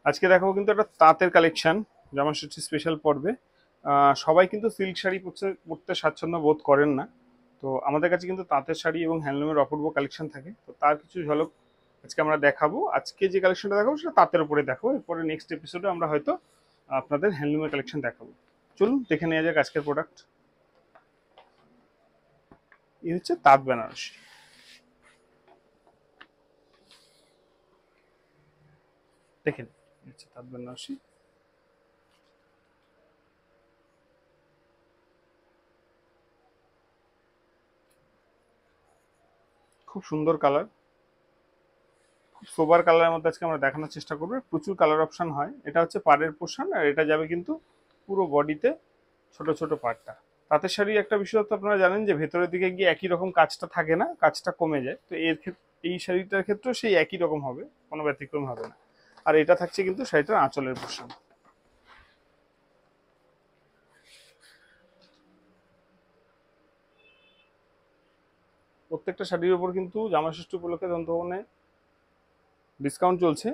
আজকে দেখাবো কিন্তু একটা তাঁতের কালেকশন জামাষষ্ঠী স্পেশাল পর্বে। সবাই কিন্তু সিল্ক শাড়ি পরতে স্বাচ্ছন্দ্য বোধ করেন না। তো আমাদের কাছে কিন্তু তাঁতের শাড়ি এবং হ্যান্ডলুমের অপূর্ব কালেকশন থাকে, তো তার কিছু ঝলক আজকে আমরা দেখাবো। আজকে যে কালেকশনটা দেখাবো সেটা তাঁতের উপরে দেখাবো, এরপরে নেক্সট এপিসোডে আমরা হয়তো আপনাদের হ্যান্ডলুমের কালেকশন দেখাবো। চলুন দেখে নেওয়া যাক আজকের প্রোডাক্ট। এই হচ্ছে তাঁত বেনারসি। দেখেন, এই হচ্ছে তাঁত বেনারসি। খুব সুন্দর কালার, খুব সোবার কালারের মধ্যে আজকে আমরা দেখানোর চেষ্টা করবো। প্রচুর কালার অপশন হয়। এটা হচ্ছে পাড়ের পোর্শন, আর এটা যাবে কিন্তু পুরো বডিতে ছোট ছোট পাড়টা। তাঁতের শাড়ির একটা বিশেষত্ব আপনারা জানেন যে ভেতরের দিকে গিয়ে একই রকম কাজটা থাকে না, কাজটা কমে যায়। তো এর ক্ষেত্রে এই শাড়িটার ক্ষেত্রেও সেই একই রকম হবে, কোনো ব্যতিক্রম হবে না। আর এটা থাকছে কিন্তু শাড়িটার আঁচলের পোর্শন। প্রত্যেকটা শাড়ির উপর কিন্তু জামাষষ্ঠী উপলক্ষে তন্ত্রবনে ডিসকাউন্ট চলছে।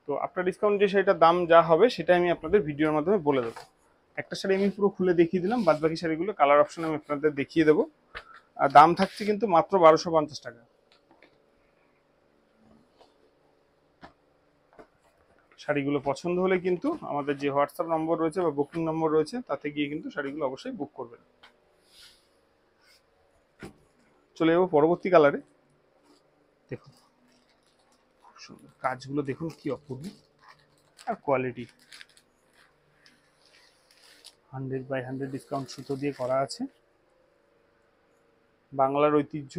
তো আপনার ডিসকাউন্ট যে শাড়িটার দাম যা হবে সেটা আমি আপনাদের ভিডিওর মাধ্যমে বলে দেবো। একটা শাড়ি আমি পুরো খুলে দেখিয়ে দিলাম, বাদ বাকি শাড়িগুলো কালার অপশন আমি আপনাদের দেখিয়ে দেবো। আর দাম থাকছে কিন্তু মাত্র 1250 টাকা। শাড়িগুলো পছন্দ হলে কিন্তু আমাদের যে হোয়াটসঅ্যাপ নম্বর রয়েছে বা বুকিং নম্বর রয়েছে তাতে গিয়ে কিন্তু শাড়িগুলো অবশ্যই বুক করবেন। চলে যাবো পরবর্তী কালারে। দেখুন খুব সুন্দর কাজগুলো, দেখুন কি অপূর্ব আর কোয়ালিটি। 100/100 ডিসকাউন্ট সুতো দিয়ে করা আছে। বাংলার ঐতিহ্য।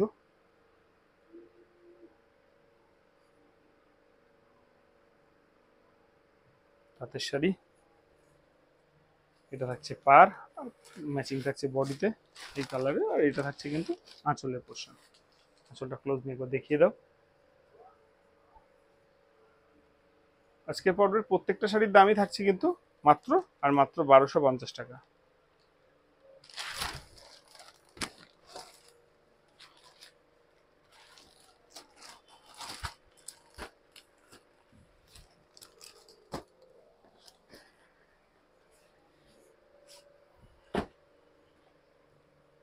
তাঁতের শাড়ি, এটা থাকছে পার, ম্যাচিং থাকছে বডিতে এই কালারে, আর এটা থাকছে কিন্তু আঁচলের পোর্শন। আঁচলটা ক্লোজ নিয়ে একবার দেখিয়ে দাও। আজকের পর্বের প্রত্যেকটা শাড়ির দামই থাকছে কিন্তু মাত্র আর মাত্র 1250 টাকা।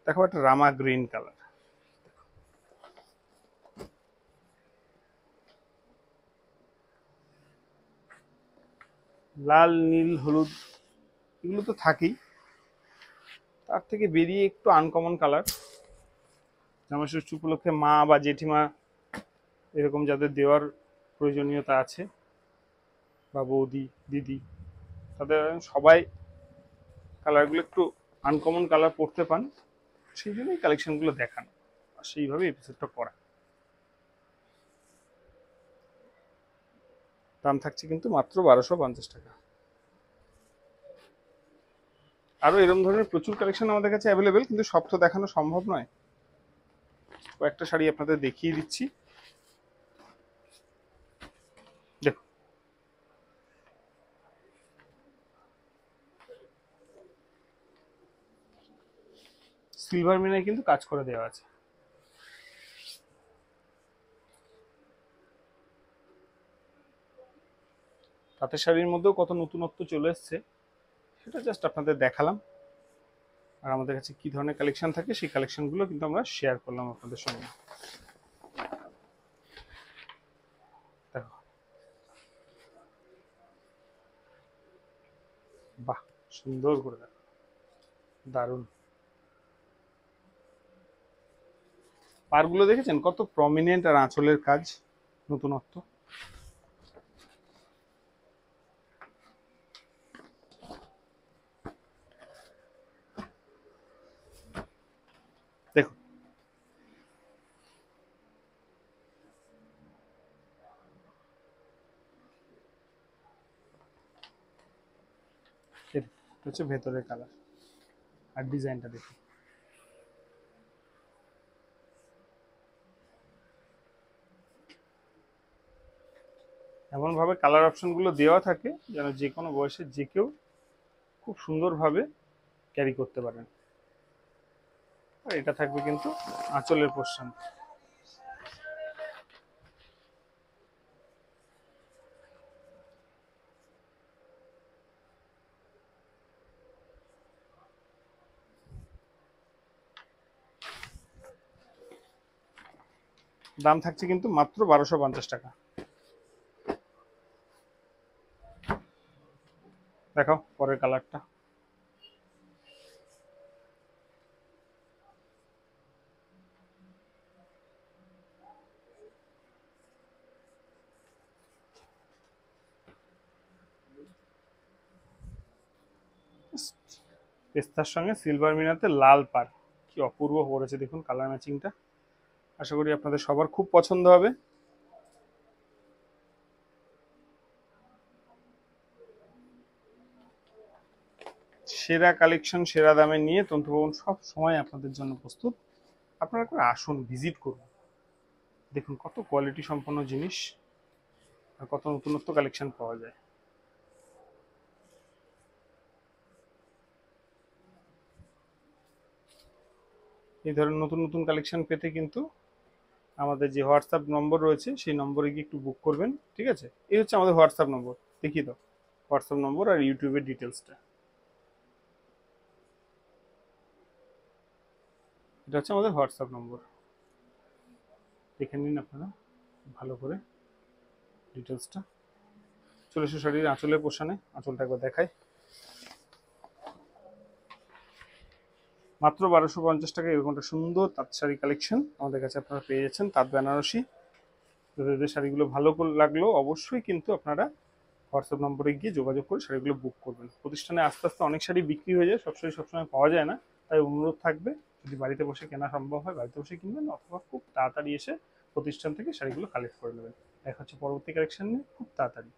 দেখো একটা রামা গ্রিন কালার, লাল নীল হলুদ এগুলো তো থাকেই, তার থেকে বেরিয়ে একটু আনকমন কালার। জামাষষ্ঠী উপলক্ষে মা বা জেঠিমা এরকম যাদের দেওয়ার প্রয়োজনীয়তা আছে, বা বৌদি দিদি, তাদের সবাই কালারগুলো একটু আনকমন কালার পড়তে পান, সেই জন্যই কালেকশনগুলো দেখানো আর সেইভাবে এপিসোডটা করা। দাম থাকছে কিন্তু মাত্র 1250 টাকা। আরও এরকম ধরনের প্রচুর কালেকশন আমাদের কাছে অ্যাভেলেবেল, কিন্তু সব তো দেখানো সম্ভব নয়। কয়েকটা শাড়ি আপনাদের দেখিয়ে দিচ্ছি। দেখুন সিলভার মিনায় কিন্তু কাজ করে দেওয়া আছে। তাঁতের শাড়ির মধ্যেও কত নতুনত্ব চলে এসছে, সেটা জাস্ট আপনাদের দেখালাম। আর আমাদের কাছে কি ধরনের কালেকশন থাকে সেই কালেকশনগুলো কিন্তু আমরা শেয়ার করলাম আপনাদের সঙ্গে। দেখো, বাহ, সুন্দর করে দেখো, দারুণ। পারগুলো দেখেছেন কত প্রমিনেন্ট, আর আঁচলের কাজ নতুনত্ব। দেখুন এটা হচ্ছে ভেতরের কালার, আর ডিজাইনটা দেখুন। এমনভাবে কালার অপশনগুলো দেওয়া থাকে যেন যে কোনো বয়সে যে কেউ খুব সুন্দরভাবে ক্যারি করতে পারেন। আর এটা থাকবে কিন্তু আঁচলের পোর্শন। দাম থাকছে কিন্তু মাত্র 1250 টাকা। দেখাও পরের কালারটা। পেস্তার সঙ্গে সিলভার মিনাতে লাল পাড়, কি অপূর্ব করেছে দেখুন কালার ম্যাচিংটা। আশা করি আপনাদের সবার খুব পছন্দ হবে। সেরা কালেকশন সেরা দামে নিয়ে তন্তুভবন সব সময় আপনাদের জন্য প্রস্তুত। আপনারা করে আসুন, ভিজিট করুন, দেখুন কত কোয়ালিটি সম্পন্ন জিনিস আর কত নতুনত্ব কালেকশন পাওয়া যায়। এই ধরনের নতুন নতুন কালেকশন পেতে কিন্তু আমাদের যে হোয়াটসঅ্যাপ নম্বর রয়েছে সেই নম্বরে গিয়ে একটু বুক করবেন, ঠিক আছে? এই হচ্ছে আমাদের হোয়াটসঅ্যাপ নম্বর, দেখিয়ে দাও হোয়াটসঅ্যাপ নম্বর আর ইউটিউবের ডিটেলসটা। এটা হচ্ছে আমাদের হোয়াটসঅ্যাপ নম্বর, দেখে নিন আপনারা ভালো করে ডিটেলসটা। চলে এসো শাড়ির আঁচলের পোষণে, আঁচলটা একবার দেখাই। মাত্র 1250 টাকা এরকম একটা সুন্দর তাঁত শাড়ি কালেকশন আমাদের কাছে আপনারা পেয়ে যাচ্ছেন, তাঁত বেনারসি। যাদের শাড়িগুলো ভালো লাগলো অবশ্যই কিন্তু আপনারা হোয়াটসঅ্যাপ নম্বরে গিয়ে যোগাযোগ করে শাড়িগুলো বুক করবেন। প্রতিষ্ঠানে আস্তে আস্তে অনেক শাড়ি বিক্রি হয়ে যায়, সব শাড়ি সবসময় পাওয়া যায় না, তাই অনুরোধ থাকবে যদি বাড়িতে বসে কেনা সম্ভব হয় বাড়িতে বসে কিনবেন, অথবা খুব তাড়াতাড়ি এসে প্রতিষ্ঠান থেকে শাড়িগুলো কালেক্ট করে নেবেন। দেখা হচ্ছে পরবর্তী কালেকশন নিয়ে খুব তাড়াতাড়ি।